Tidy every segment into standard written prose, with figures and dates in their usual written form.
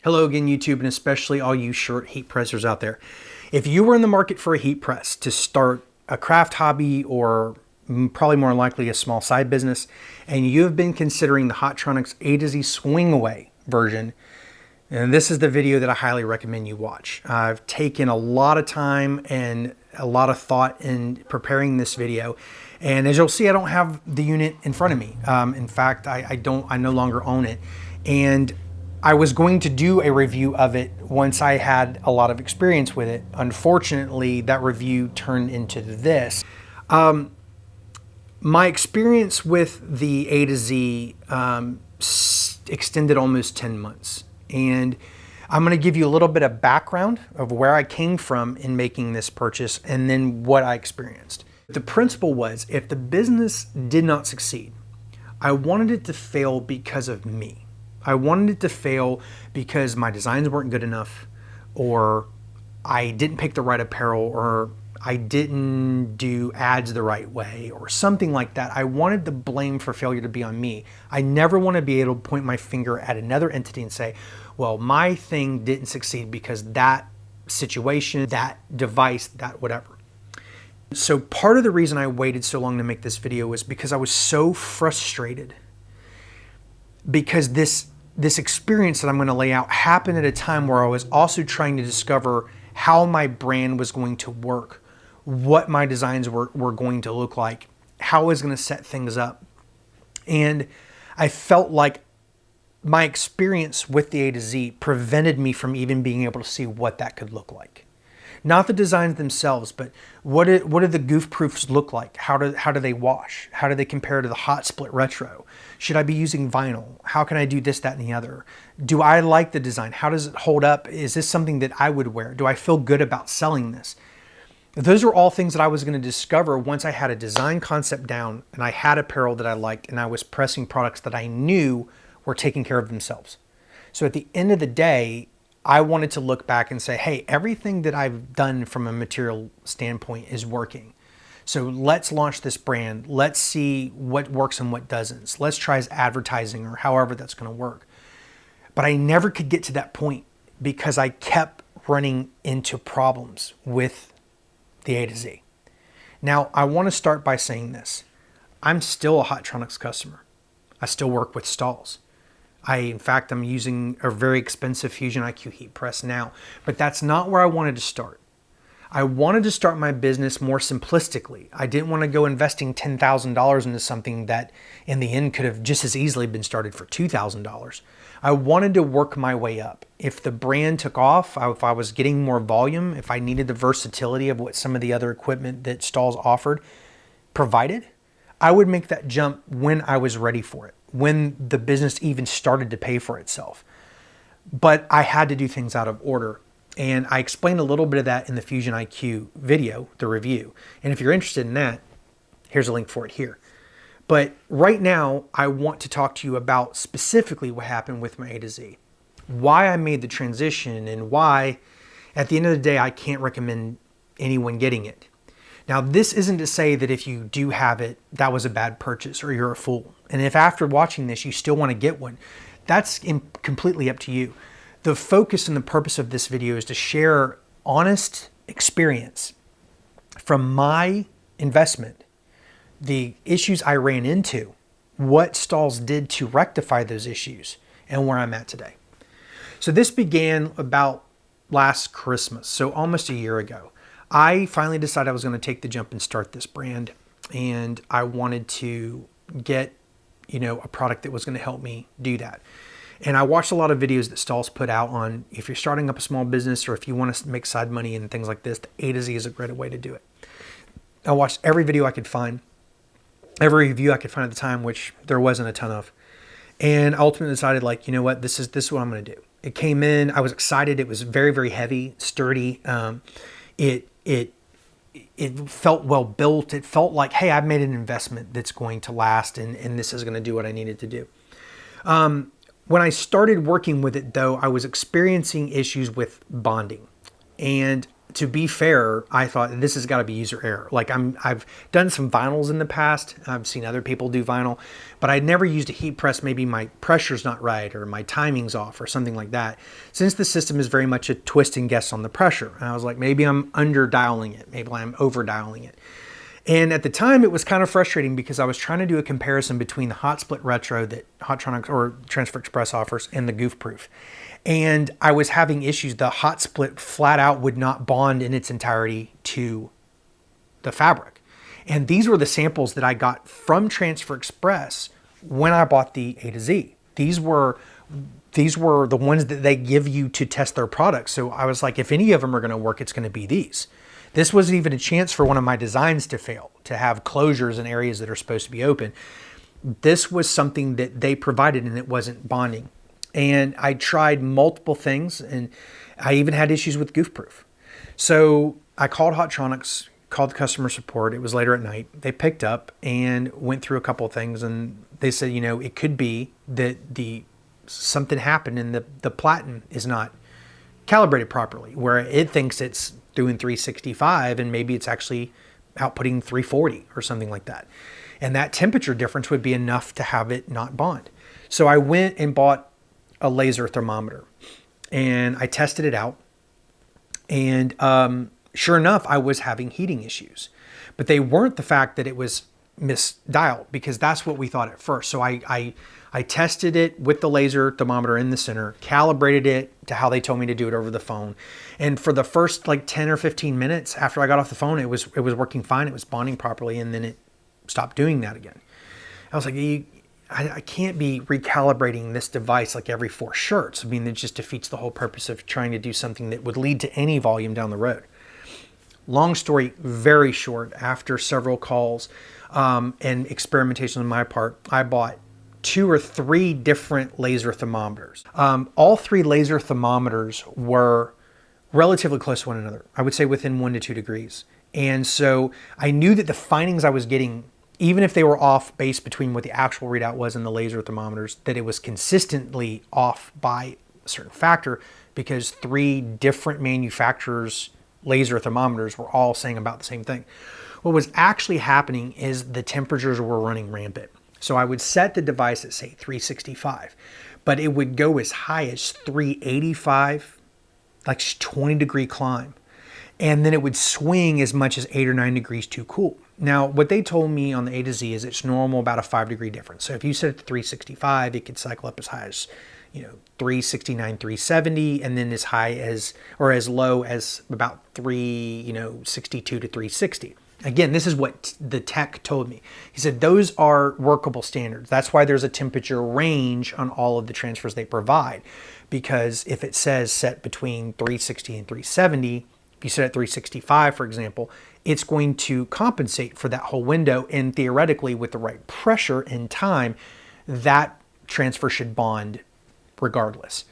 Hello again, YouTube, and especially all you short heat pressers out there. If you were in the market for a heat press to start a craft hobby or probably more likely a small side business, and you have been considering the Hotronix A2Z Swing Away version, and this is the video that I highly recommend you watch. I've taken a lot of time and a lot of thought in preparing this video. And as you'll see, I don't have the unit in front of me. In fact, I no longer own it. And I was going to do a review of it once I had a lot of experience with it. Unfortunately, that review turned into this. My experience with the A to Z extended almost 10 months. And I'm going to give you a little bit of background of where I came from in making this purchase and then what I experienced. The principle was, if the business did not succeed, I wanted it to fail because of me. I wanted it to fail because my designs weren't good enough, or I didn't pick the right apparel, or I didn't do ads the right way, or something like that. I wanted the blame for failure to be on me. I never want to be able to point my finger at another entity and say, well, my thing didn't succeed because that situation, that device, that whatever. So part of the reason I waited so long to make this video was because I was so frustrated, because this experience that I'm going to lay out happened at a time where I was also trying to discover how my brand was going to work, what my designs were going to look like, how I was going to set things up. And I felt like my experience with the A to Z prevented me from even being able to see what that could look like. Not the designs themselves, but what do the goof proofs look like? How do they wash? How do they compare to the hot split retro? Should I be using vinyl? How can I do this, that, and the other? Do I like the design? How does it hold up? Is this something that I would wear? Do I feel good about selling this? Those are all things that I was going to discover once I had a design concept down and I had apparel that I liked and I was pressing products that I knew were taking care of themselves. So at the end of the day, I wanted to look back and say, hey, everything that I've done from a material standpoint is working. So let's launch this brand. Let's see what works and what doesn't. Let's try as advertising or however that's going to work. But I never could get to that point because I kept running into problems with the A to Z. Now, I want to start by saying this. I'm still a Hotronix customer. I still work with stalls. In fact, I'm using a very expensive Fusion IQ heat press now, but that's not where I wanted to start. I wanted to start my business more simplistically. I didn't want to go investing $10,000 into something that in the end could have just as easily been started for $2,000. I wanted to work my way up. If the brand took off, if I was getting more volume, if I needed the versatility of what some of the other equipment that stalls offered provided, I would make that jump when I was ready for it, when the business even started to pay for itself. But I had to do things out of order. And I explained a little bit of that in the Fusion IQ video, the review. And if you're interested in that, here's a link for it here. But right now, I want to talk to you about specifically what happened with my A to Z, why I made the transition, and why, at the end of the day, I can't recommend anyone getting it. Now, this isn't to say that if you do have it, that was a bad purchase or you're a fool. And if after watching this, you still want to get one, that's completely up to you. The focus and the purpose of this video is to share honest experience from my investment, the issues I ran into, what stalls did to rectify those issues, and where I'm at today. So this began about last Christmas, so almost a year ago. I finally decided I was going to take the jump and start this brand, and I wanted to get, a product that was going to help me do that. And I watched a lot of videos that stalls put out on if you're starting up a small business or if you want to make side money and things like this, the A to Z is a great way to do it. I watched every video I could find, every review I could find at the time, which there wasn't a ton of. And I ultimately decided, what, this is what I'm going to do. It came in, I was excited. It was very, very heavy, sturdy. It felt well built. It felt like, hey, I've made an investment that's going to last and this is going to do what I needed to do. When I started working with it, though, I was experiencing issues with bonding. And to be fair, I thought this has got to be user error. Like I've done some vinyls in the past. I've seen other people do vinyl, but I'd never used a heat press. Maybe my pressure's not right or my timing's off or something like that. Since the system is very much a twist and guess on the pressure. And I was like, maybe I'm under dialing it. Maybe I'm over dialing it. And at the time it was kind of frustrating because I was trying to do a comparison between the hot split retro that Hotronix or Transfer Express offers and the goof proof. And I was having issues. The hot split flat out would not bond in its entirety to the fabric. And these were the samples that I got from Transfer Express when I bought the A to Z. These were the ones that they give you to test their products. So I was like, if any of them are going to work, it's going to be these. This wasn't even a chance for one of my designs to fail, to have closures in areas that are supposed to be open. This was something that they provided and it wasn't bonding. And I tried multiple things and I even had issues with goof proof. So I called Hotronix, called customer support. It was later at night. They picked up and went through a couple of things and they said, you know, it could be that something happened and the platen is not calibrated properly, where it thinks it's doing 365 and maybe it's actually outputting 340 or something like that. And that temperature difference would be enough to have it not bond. So I went and bought a laser thermometer and I tested it out, and sure enough, I was having heating issues, but they weren't the fact that it was misdialed, because that's what we thought at first. So I tested it with the laser thermometer in the center, calibrated it to how they told me to do it over the phone. And for the first like 10 or 15 minutes after I got off the phone, it was working fine. It was bonding properly. And then it stopped doing that again. I was like, I can't be recalibrating this device like every 4 shirts. I mean, it just defeats the whole purpose of trying to do something that would lead to any volume down the road. Long story, very short, after several calls and experimentation on my part, I bought 2 or 3 different laser thermometers. All 3 laser thermometers were relatively close to one another. I would say within 1 to 2 degrees. And so I knew that the findings I was getting, even if they were off base between what the actual readout was in the laser thermometers, that it was consistently off by a certain factor, because 3 different manufacturers' laser thermometers were all saying about the same thing. What was actually happening is the temperatures were running rampant. So I would set the device at, say, 365, but it would go as high as 385, like 20-degree climb. And then it would swing as much as 8 or 9 degrees too cool. Now, what they told me on the A to Z is it's normal about a 5-degree difference. So if you set it to 365, it could cycle up as high as, 369, 370, and then as high as, or as low as about 362 to 360. Again, this is what the tech told me. He said those are workable standards. That's why there's a temperature range on all of the transfers they provide. Because if it says set between 360 and 370, if you set at 365, for example, it's going to compensate for that whole window. And theoretically, with the right pressure and time, that transfer should bond regardless.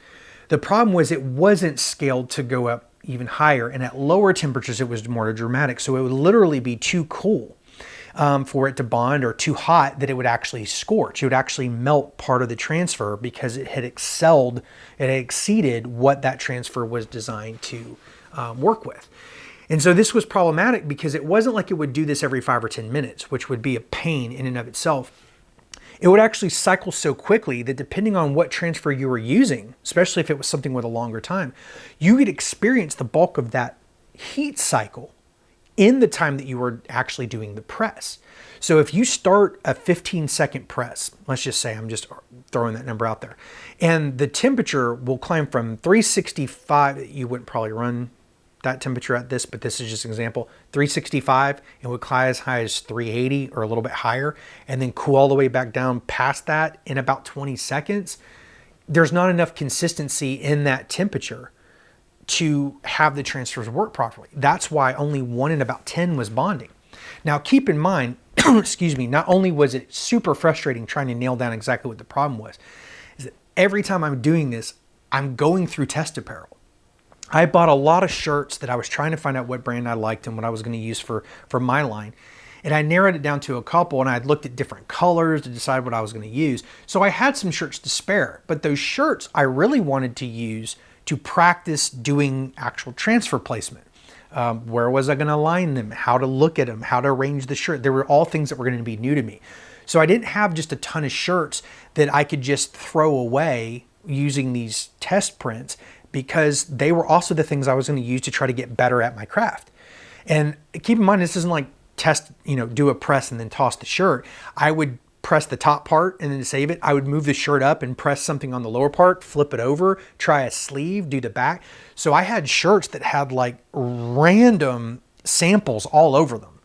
The problem was it wasn't scaled to go up even higher, and at lower temperatures it was more dramatic. So it would literally be too cool for it to bond, or too hot that it would actually scorch. It would actually melt part of the transfer because it had exceeded what that transfer was designed to work with. And so this was problematic because it wasn't like it would do this every 5 or 10 minutes, which would be a pain in and of itself. It would actually cycle so quickly that depending on what transfer you were using, especially if it was something with a longer time, you could experience the bulk of that heat cycle in the time that you were actually doing the press. So if you start a 15-second press, let's just say, I'm just throwing that number out there, and the temperature will climb from 365, you wouldn't probably run that temperature at this, but this is just an example, 365, and would climb as high as 380 or a little bit higher, and then cool all the way back down past that in about 20 seconds. There's not enough consistency in that temperature to have the transfers work properly. That's why only 1 in about 10 was bonding. Now keep in mind, excuse me, not only was it super frustrating trying to nail down exactly what the problem was, is that every time I'm doing this, I'm going through test apparel. I bought a lot of shirts that I was trying to find out what brand I liked and what I was going to use for my line. And I narrowed it down to a couple, and I had looked at different colors to decide what I was going to use. So I had some shirts to spare, but those shirts I really wanted to use to practice doing actual transfer placement. where was I going to line them, how to look at them, how to arrange the shirt. They were all things that were going to be new to me. So I didn't have just a ton of shirts that I could just throw away using these test prints, because they were also the things I was going to use to try to get better at my craft. And keep in mind, this isn't like test, do a press and then toss the shirt. I would press the top part and then save it. I would move the shirt up and press something on the lower part, flip it over, try a sleeve, do the back. So I had shirts that had like random samples all over them,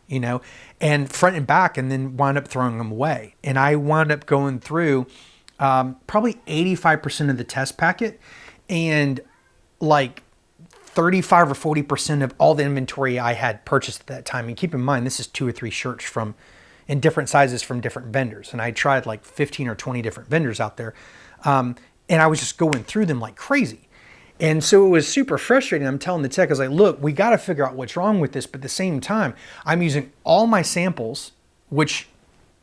and front and back, and then wound up throwing them away. And I wound up going through probably 85% of the test packet, and like 35 or 40% of all the inventory I had purchased at that time. And keep in mind, this is 2 or 3 shirts in different sizes from different vendors. And I tried like 15 or 20 different vendors out there. And I was just going through them like crazy. And so it was super frustrating. I'm telling the tech, I was like, look, we got to figure out what's wrong with this. But at the same time, I'm using all my samples, which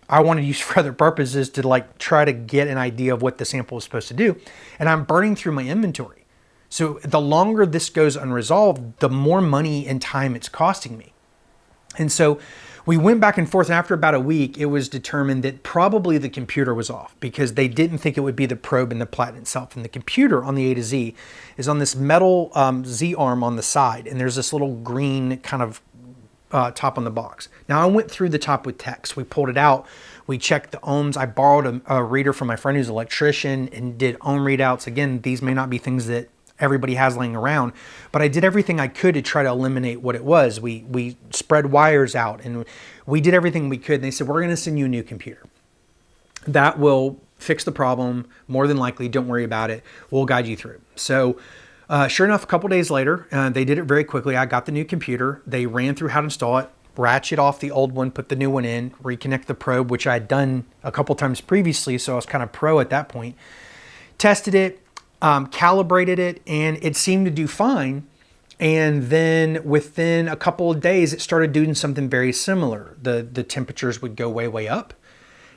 I wanted to use for other purposes, to like try to get an idea of what the sample was supposed to do. And I'm burning through my inventory. So the longer this goes unresolved, the more money and time it's costing me. And so we went back and forth, and after about a week, it was determined that probably the computer was off, because they didn't think it would be the probe and the platen itself. And the computer on the A to Z is on this metal Z arm on the side, and there's this little green kind of top on the box. Now I went through the top with text. We pulled it out. We checked the ohms. I borrowed a reader from my friend who's an electrician and did ohm readouts. Again, these may not be things that everybody has laying around, but I did everything I could to try to eliminate what it was. We spread wires out, and we did everything we could. And they said, we're going to send you a new computer. That will fix the problem. More than likely, don't worry about it. We'll guide you through. So sure enough, a couple days later, they did it very quickly. I got the new computer. They ran through how to install it, ratchet off the old one, put the new one in, reconnect the probe, which I had done a couple times previously. So I was kind of pro at that point. Tested it. Calibrated it, and it seemed to do fine. And then within a couple of days, it started doing something very similar. The temperatures would go way up,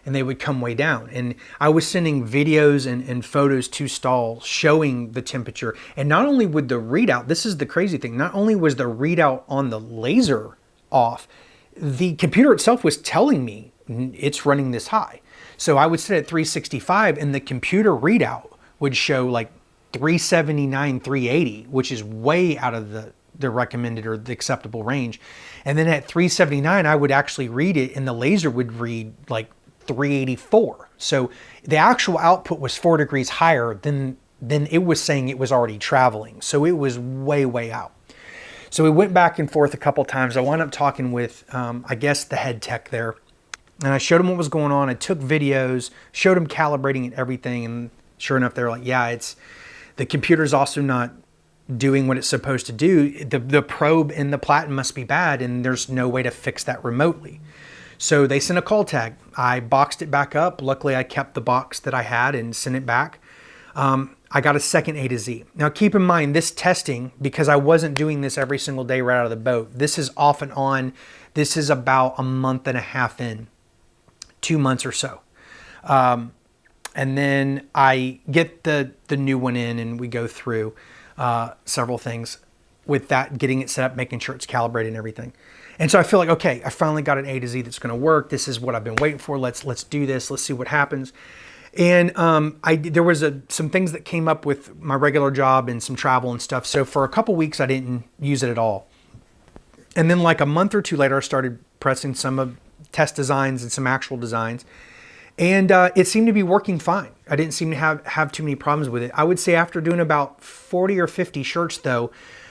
and they would come way down. And I was sending videos and photos to Stahl showing the temperature. And not only would the readout, this is the crazy thing, not only was the readout on the laser off, the computer itself was telling me it's running this high. So I would set it at 365, and the computer readout would show like 379, 380, which is way out of the recommended or the acceptable range. And then at 379, I would actually read it, and the laser would read like 384. So the actual output was 4 degrees higher than it was saying it was already traveling. So it was way out. So we went back and forth a couple times. I wound up talking with, I guess, the head tech there. And I showed him what was going on. I took videos, showed him calibrating and everything. And sure enough, they're like, yeah, the computer's also not doing what it's supposed to do. The probe and the platen must be bad, and there's no way to fix that remotely. So they sent a call tag. I boxed it back up. Luckily, I kept the box that I had and sent it back. I got a second A to Z. Now keep in mind, this testing, because I wasn't doing this every single day right out of the boat, this is off and on. This is about a month and a half in, 2 months or so. And then I get the new one in, and we go through several things with that, getting it set up, making sure it's calibrated and everything. And so I feel like, okay, I finally got an A to Z that's going to work. This is what I've been waiting for. Let's do this. Let's see what happens. And there was some things that came up with my regular job and some travel and stuff. So for a couple weeks, I didn't use it at all. And then like a month or two later, I started pressing some of test designs and some actual designs. And it seemed to be working fine. I didn't seem to have too many problems with it. I would say after doing about 40 or 50 shirts though,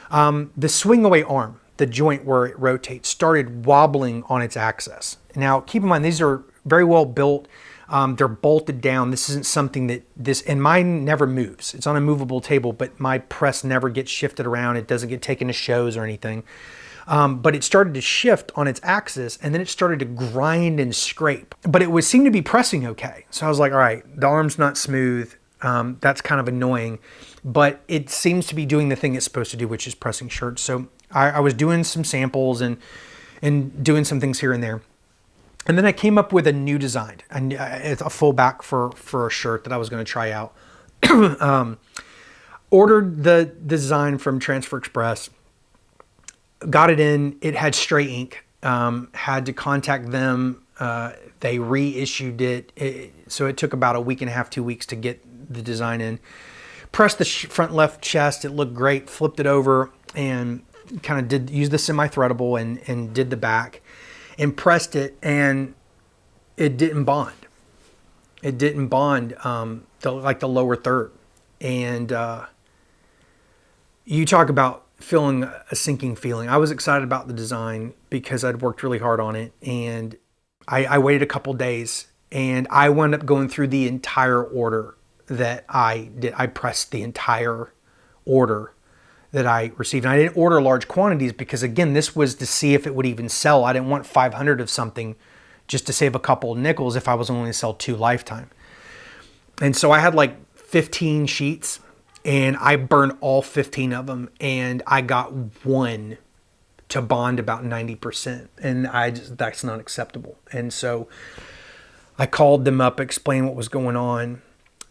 the swing away arm, the joint where it rotates, started wobbling on its axis. Now keep in mind, these are very well built. They're bolted down. This isn't something and mine never moves. It's on a movable table, but my press never gets shifted around. It doesn't get taken to shows or anything. But it started to shift on its axis, and then it started to grind and scrape. But it seemed to be pressing okay. So I was like, all right, the arm's not smooth. That's kind of annoying. But it seems to be doing the thing it's supposed to do, which is pressing shirts. So I was doing some samples and doing some things here and there. And then I came up with a new design, it's a full back for a shirt that I was going to try out. Ordered the design from Transfer Express. got it in, it had straight ink, had to contact them. They reissued it. So it took about a week and a half, 2 weeks to get the design in. Pressed the front left chest, it looked great, flipped it over and kind of used the semi-threadable and did the back and pressed it, and it didn't bond. It didn't bond like the lower third. And you talk about feeling a sinking feeling. I was excited about the design because I'd worked really hard on it, and I waited a couple days, and I wound up going through the entire order that I did. I pressed the entire order that I received. And I didn't order large quantities because, again, this was to see if it would even sell. I didn't want 500 of something just to save a couple of nickels if I was only to sell 2 lifetime. And so I had like 15 sheets, and I burned all 15 of them, and I got one to bond about 90%. And that's not acceptable. And so I called them up, explained what was going on.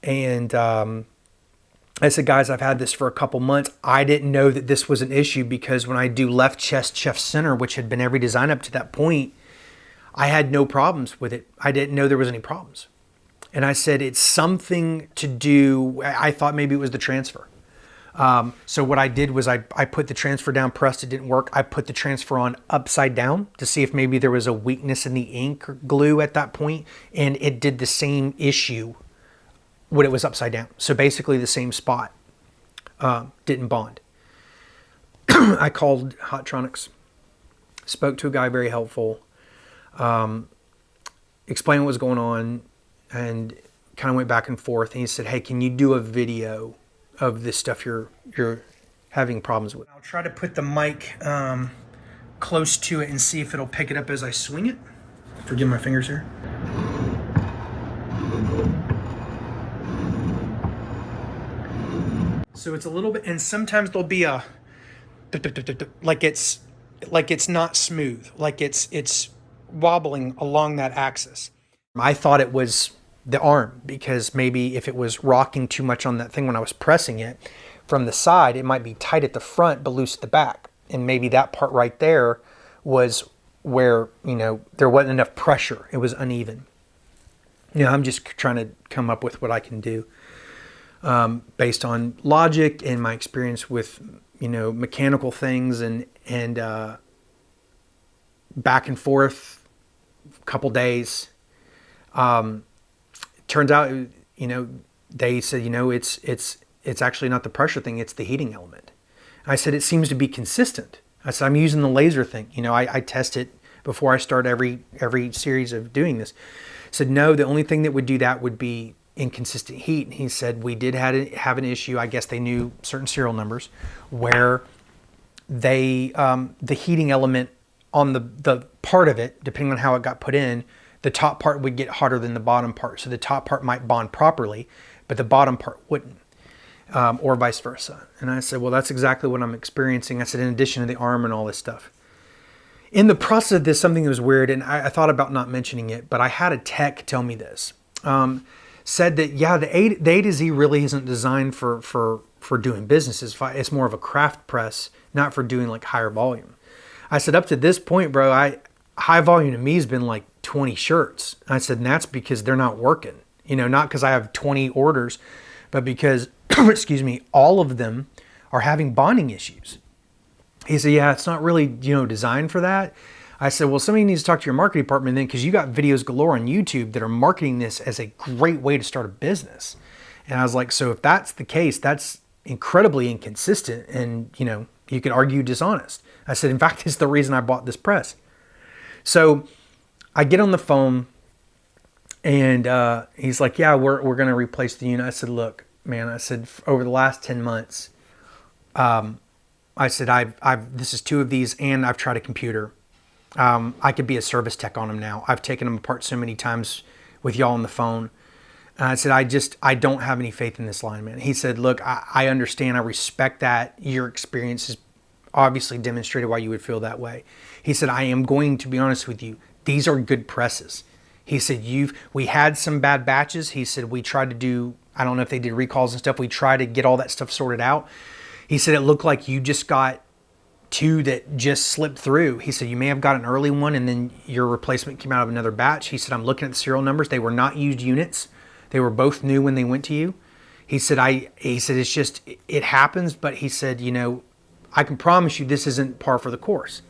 And I said, guys, I've had this for a couple months. I didn't know that this was an issue because when I do left chest, chest center, which had been every design up to that point, I had no problems with it. I didn't know there was any problems. And I said, it's something to do. I thought maybe it was the transfer. So what I did was I put the transfer down, pressed, it didn't work. I put the transfer on upside down to see if maybe there was a weakness in the ink or glue at that point, and it did the same issue when it was upside down. So basically the same spot didn't bond. I called Hotronix, spoke to a guy very helpful, explained what was going on, and kind of went back and forth. And he said, hey, can you do a video of this stuff you're having problems with? I'll try to put the mic close to it and see if it'll pick it up as I swing it. Forgive my fingers here. So it's a little bit, and sometimes there'll be a like it's not smooth, like it's wobbling along that axis. I thought it was the arm, because maybe if it was rocking too much on that thing when I was pressing it from the side, it might be tight at the front but loose at the back, and maybe that part right there was where, you know, there wasn't enough pressure. It was uneven. You know, I'm just trying to come up with what I can do based on logic and my experience with, you know, mechanical things, and back and forth a couple days. Turns out, you know, they said, you know, it's actually not the pressure thing, it's the heating element. I said, it seems to be consistent. I said, I'm using the laser thing. You know, I test it before I start every series of doing this. I said, no, the only thing that would do that would be inconsistent heat. And he said, we did have an issue. I guess they knew certain serial numbers where they, the heating element on the part of it, depending on how it got put in, the top part would get hotter than the bottom part. So the top part might bond properly, but the bottom part wouldn't, or vice versa. And I said, well, that's exactly what I'm experiencing. I said, in addition to the arm and all this stuff. In the process of this, something that was weird, and I thought about not mentioning it, but I had a tech tell me this. Said that, yeah, the A to Z really isn't designed for doing business. It's more of a craft press, not for doing like higher volume. I said, up to this point, bro, high volume to me has been like 20 shirts. I said, and that's because they're not working. You know, not because I have 20 orders, but because, excuse me, all of them are having bonding issues. He said, yeah, it's not really, you know, designed for that. I said, well, somebody needs to talk to your marketing department then, because you got videos galore on YouTube that are marketing this as a great way to start a business. And I was like, so if that's the case, that's incredibly inconsistent and, you know, you could argue dishonest. I said, in fact, it's the reason I bought this press. So I get on the phone and he's like, yeah, we're going to replace the unit. I said, look, man, I said, over the last 10 months, I said, this is 2 of these, and I've tried a computer. I could be a service tech on them now. I've taken them apart so many times with y'all on the phone. And I said, I don't have any faith in this line, man. He said, look, I understand. I respect that. Your experience has obviously demonstrated why you would feel that way. He said, I am going to be honest with you. These are good presses. He said, we had some bad batches. He said, we tried to do, I don't know if they did recalls and stuff. We tried to get all that stuff sorted out. He said, it looked like you just got two that just slipped through. He said, you may have got an early one and then your replacement came out of another batch. He said, I'm looking at the serial numbers. They were not used units. They were both new when they went to you. He said, it's just, it happens, but he said, you know, I can promise you this isn't par for the course.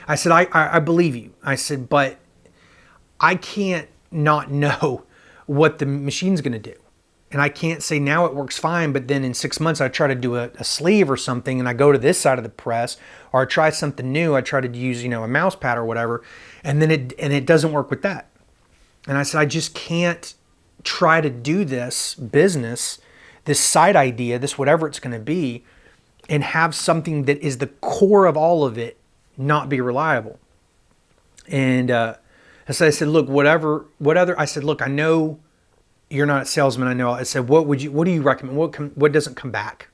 I said, I believe you. I said, but I can't not know what the machine's going to do. And I can't say now it works fine, but then in 6 months I try to do a sleeve or something and I go to this side of the press, or I try something new. I try to use, you know, a mouse pad or whatever, and then it doesn't work with that. And I said, I just can't try to do this business, this side idea, this whatever it's going to be, and have something that is the core of all of it not be reliable. And so I said, look, I said, look, I know you're not a salesman. I know. I said, what do you recommend? What doesn't come back?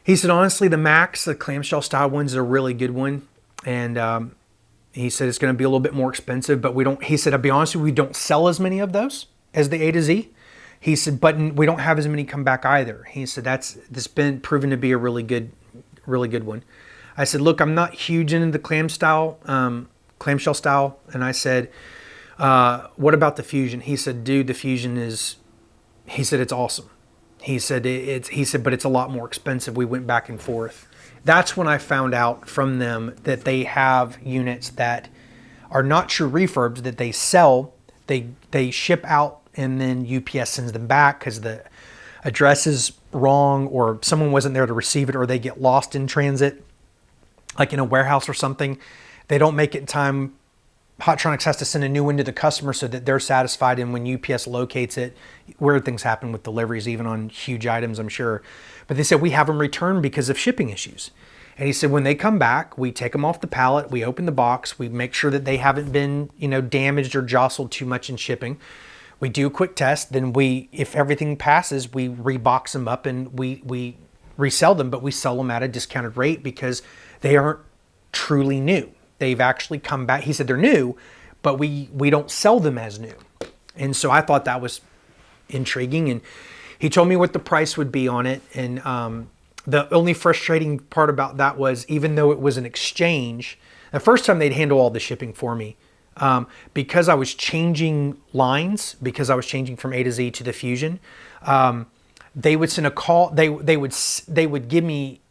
He said, honestly, the Max, the clamshell style ones, is a really good one. And he said, it's going to be a little bit more expensive, but he said, I'll be honest with you, we don't sell as many of those as the A to Z. He said, but we don't have as many come back either. He said, that's been proven to be a really good one. I said, look, I'm not huge into the clamshell style. And I said, what about the Fusion? He said, dude, the Fusion it's awesome. He said, but it's a lot more expensive. We went back and forth. That's when I found out from them that they have units that are not true refurbs, that they sell, they ship out, and then UPS sends them back because the address is wrong or someone wasn't there to receive it, or they get lost in transit, like in a warehouse or something. They don't make it in time. Hotronix has to send a new one to the customer so that they're satisfied, and when UPS locates it, weird things happen with deliveries, even on huge items, I'm sure. But they said, we have them returned because of shipping issues. And he said, when they come back, we take them off the pallet, we open the box, we make sure that they haven't been, you know, damaged or jostled too much in shipping. We do a quick test, then if everything passes, we rebox them up and we resell them, but we sell them at a discounted rate because they aren't truly new. They've actually come back. He said they're new, but we don't sell them as new. And so I thought that was intriguing. And he told me what the price would be on it. And the only frustrating part about that was, even though it was an exchange, the first time they'd handle all the shipping for me, because I was changing lines, because I was changing from A to Z to the Fusion, they would send a call. They would give me,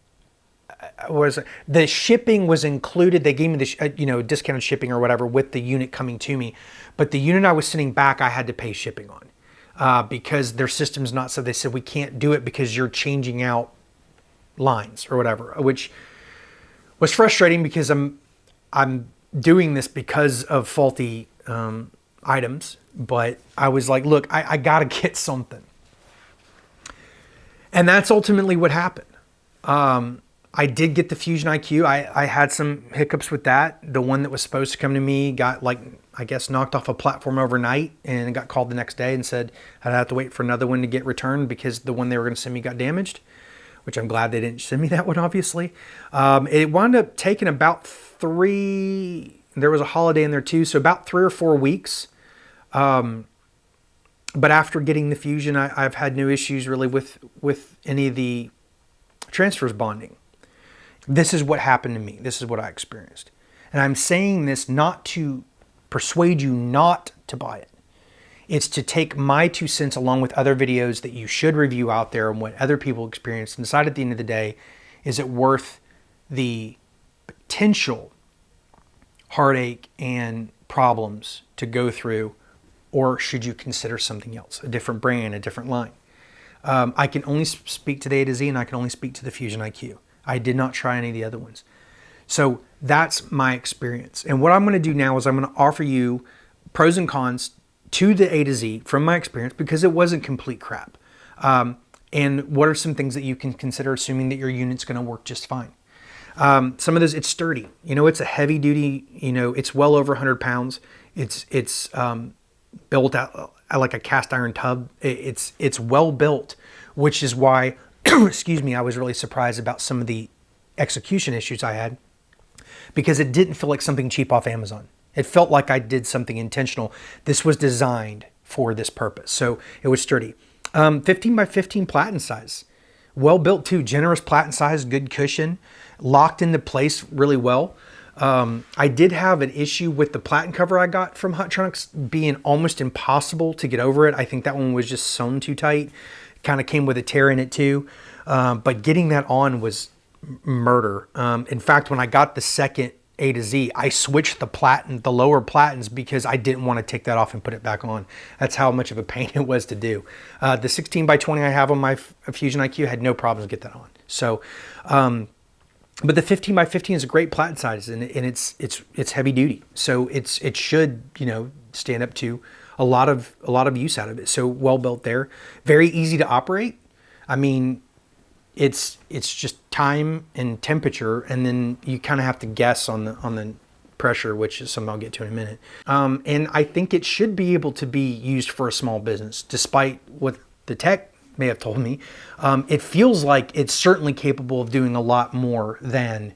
the shipping was included. They gave me the discounted shipping or whatever with the unit coming to me, but the unit I was sending back, I had to pay shipping on because their system's not. So they said, we can't do it because you're changing out lines or whatever, which was frustrating because I'm doing this because of faulty items. But I was like, look, I gotta get something, and that's ultimately what happened. I did get the Fusion IQ. I had some hiccups with that. The one that was supposed to come to me got, like, I guess, knocked off a platform overnight and got called the next day and said I'd have to wait for another one to get returned because the one they were going to send me got damaged, which I'm glad they didn't send me that one, obviously. It wound up taking about there was a holiday in there too, so about 3 or 4 weeks. But after getting the Fusion, I've had no issues really with any of the transfers bonding. This is what happened to me. This is what I experienced. And I'm saying this not to persuade you not to buy it. It's to take my 2 cents along with other videos that you should review out there and what other people experienced and decide at the end of the day, is it worth the potential heartache and problems to go through, or should you consider something else, a different brand, a different line? I can only speak to the A to Z, and I can only speak to the Fusion IQ. I did not try any of the other ones. So that's my experience. And what I'm going to do now is I'm going to offer you pros and cons to the A to Z from my experience, because it wasn't complete crap. And what are some things that you can consider, assuming that your unit's going to work just fine. Some of those, it's sturdy. You know, it's a heavy duty, it's well over 100 pounds. It's built out like a cast iron tub. It's well built, which is why, excuse me, I was really surprised about some of the execution issues I had, because it didn't feel like something cheap off Amazon. It felt like I did something intentional. This was designed for this purpose. So it was sturdy. 15 by 15 platen size. Well built too, generous platen size, good cushion. locked into place really well. I did have an issue with the platen cover I got from Hotronix being almost impossible to get over it. I think that one was just sewn too tight. Kind of came with a tear in it too. But getting that on was murder. In fact, when I got the second A to Z, I switched the lower platens because I didn't want to take that off and put it back on. That's how much of a pain it was to do. The 16x20 I have on my Fusion IQ had no problems to get that on. So, but the 15x15 is a great platen size, and it's heavy duty. So it should, you know, stand up to a lot of use out of it. So well built there, very easy to operate. I mean, it's just time and temperature, and then you kind of have to guess on the pressure, which is something I'll get to in a minute. And I think it should be able to be used for a small business, despite what the tech may have told me. It feels like it's certainly capable of doing a lot more than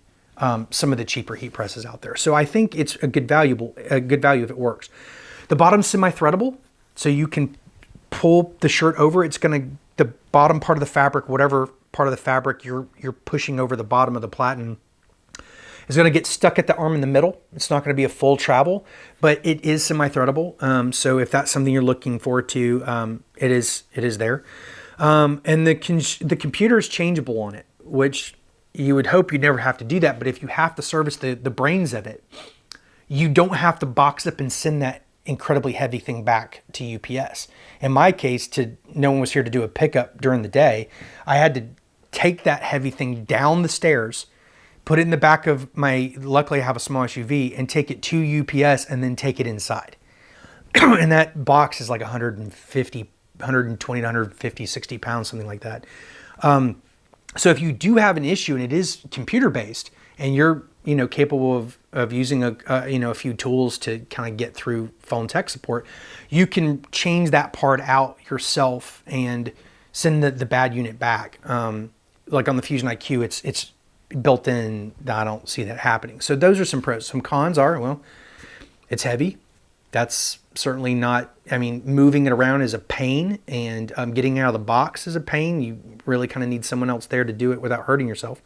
some of the cheaper heat presses out there. So I think it's a good value if it works. The bottom's semi-threadable, so you can pull the shirt over. It's gonna, the bottom part of the fabric, whatever part of the fabric you're pushing over the bottom of the platen, is going to get stuck at the arm in the middle. It's not going to be a full travel, but it is semi-threadable. So if that's something you're looking forward to, it is there. And the computer is changeable on it, which you would hope you never have to do that. But if you have to service the brains of it, you don't have to box up and send that incredibly heavy thing back to UPS. In my case, no one was here to do a pickup during the day. I had to take that heavy thing down the stairs, put it in the back of luckily I have a small SUV, and take it to UPS and then take it inside. And that box is like 120 to 150, 60 pounds, something like that. So if you do have an issue and it is computer based and you're, you know, capable of using a few tools to kind of get through phone tech support, you can change that part out yourself and send the bad unit back. Like on the Fusion IQ, it's built in. I don't see that happening. So those are some pros. Some cons are, well, it's heavy. That's certainly not, I mean, moving it around is a pain, and getting out of the box is a pain. You really kind of need someone else there to do it without hurting yourself.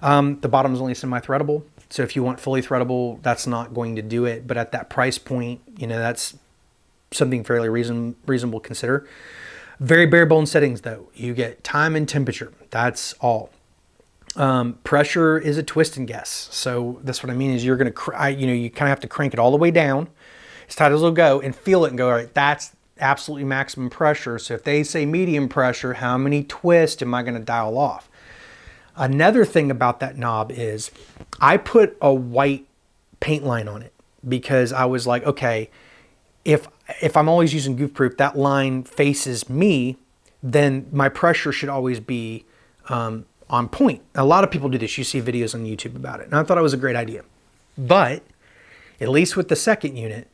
The bottom is only semi-threadable. So if you want fully threadable, that's not going to do it. But at that price point, you know, that's something fairly reasonable to consider. Very bare bones settings though. You get time and temperature. That's all. Pressure is a twist and guess. So that's what I mean is you're going to, you kind of have to crank it all the way down as tight as it'll go and feel it and go, all right, that's absolutely maximum pressure. So if they say medium pressure, how many twists am I going to dial off? Another thing about that knob is I put a white paint line on it because I was like, okay, if I'm always using goof proof, that line faces me, then my pressure should always be on point. A lot of people do this. You see videos on YouTube about it. And I thought it was a great idea. But at least with the second unit,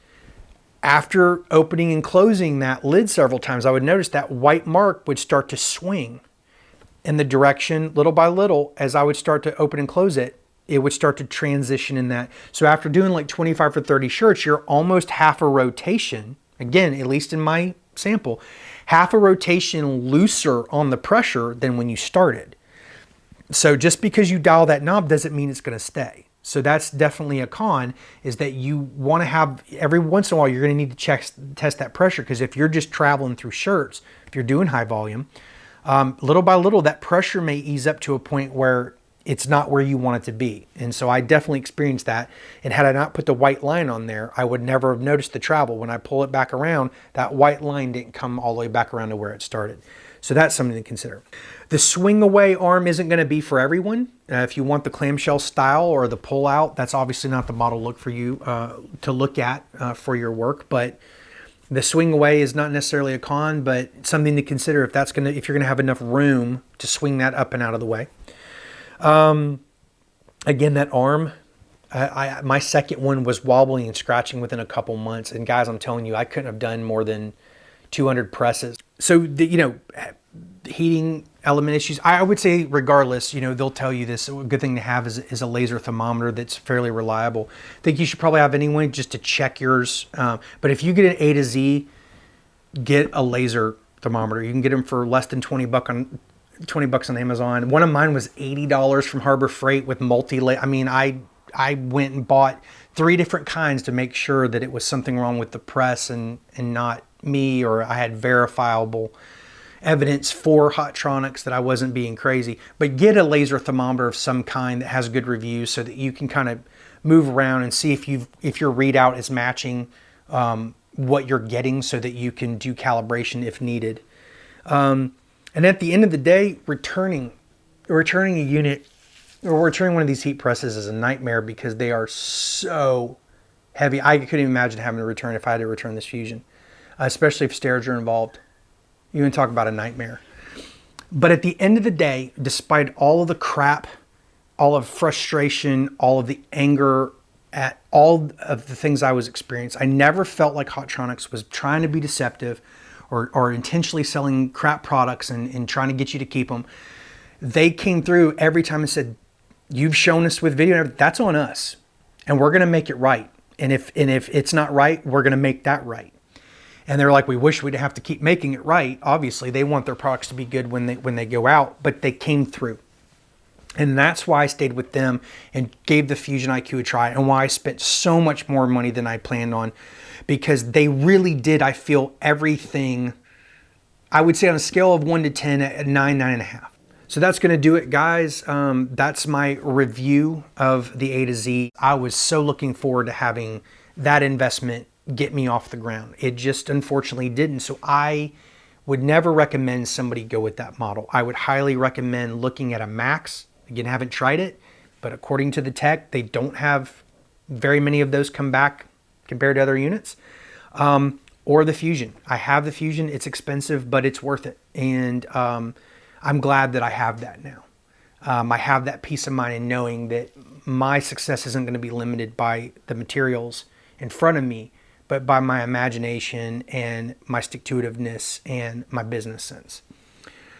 after opening and closing that lid several times, I would notice that white mark would start to swing in the direction little by little. As I would start to open and close it, it would start to transition in that. So after doing like 25 or 30 shirts, you're almost half a rotation. Again, at least in my sample, half a rotation looser on the pressure than when you started. So just because you dial that knob doesn't mean it's going to stay. So that's definitely a con, is that you want to have, every once in a while, you're going to need to test that pressure. Because if you're just traveling through shirts, if you're doing high volume, little by little, that pressure may ease up to a point where it's not where you want it to be. And so I definitely experienced that. And had I not put the white line on there, I would never have noticed the travel. When I pull it back around, that white line didn't come all the way back around to where it started. So that's something to consider. The swing away arm isn't going to be for everyone. If you want the clamshell style or the pull out, that's obviously not the model look for you to look at for your work. But the swing away is not necessarily a con, but something to consider if you're going to have enough room to swing that up and out of the way. Again, that arm, my second one was wobbling and scratching within a couple months. And guys, I'm telling you, I couldn't have done more than 200 presses. So, heating element issues, I would say regardless, they'll tell you this. A good thing to have is a laser thermometer that's fairly reliable. I think you should probably have anyway just to check yours. But if you get an A to Z, get a laser thermometer. You can get them for less than $20 20 bucks on Amazon. One of mine was $80 from Harbor Freight with multi-layer. I mean, I went and bought 3 different kinds to make sure that it was something wrong with the press and not me, or I had verifiable evidence for Hotronix that I wasn't being crazy. But get a laser thermometer of some kind that has good reviews so that you can kind of move around and see if your readout is matching what you're getting, so that you can do calibration if needed. And at the end of the day, returning a unit or returning one of these heat presses is a nightmare because they are so heavy. I couldn't even imagine having to return if I had to return this Fusion, especially if stairs are involved. You can talk about a nightmare. But at the end of the day, despite all of the crap, all of frustration, all of the anger at all of the things I was experiencing, I never felt like Hotronix was trying to be deceptive or intentionally selling crap products and trying to get you to keep them. They came through every time and said, you've shown us with video, that's on us, and we're going to make it right. And if it's not right, we're going to make that right. And they're like, we wish we'd have to keep making it right. Obviously, they want their products to be good when they go out, but they came through. And that's why I stayed with them and gave the Fusion IQ a try, and why I spent so much more money than I planned on, because they really did, I feel, everything, I would say on a scale of 1 to 10, at 9, 9.5. So that's going to do it, guys. That's my review of the A to Z. I was so looking forward to having that investment get me off the ground. It just unfortunately didn't. So I would never recommend somebody go with that model. I would highly recommend looking at a Max. Again, haven't tried it, but according to the tech, they don't have very many of those come back compared to other units. Or the Fusion. I have the Fusion. It's expensive, but it's worth it. And I'm glad that I have that now. I have that peace of mind in knowing that my success isn't going to be limited by the materials in front of me, but by my imagination and my stick-to-itiveness and my business sense.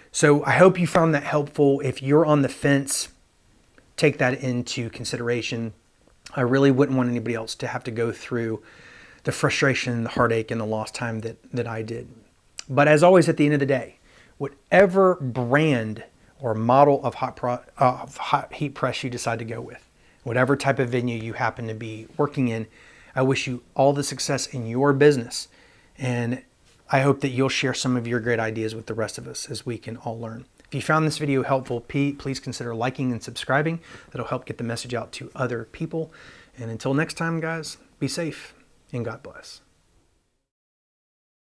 So I hope you found that helpful. If you're on the fence, take that into consideration. I really wouldn't want anybody else to have to go through the frustration, the heartache, and the lost time that I did. But as always, at the end of the day, whatever brand or model of hot heat press you decide to go with, whatever type of venue you happen to be working in, I wish you all the success in your business. And I hope that you'll share some of your great ideas with the rest of us as we can all learn. If you found this video helpful, please consider liking and subscribing. That'll help get the message out to other people. And until next time, guys, be safe and God bless.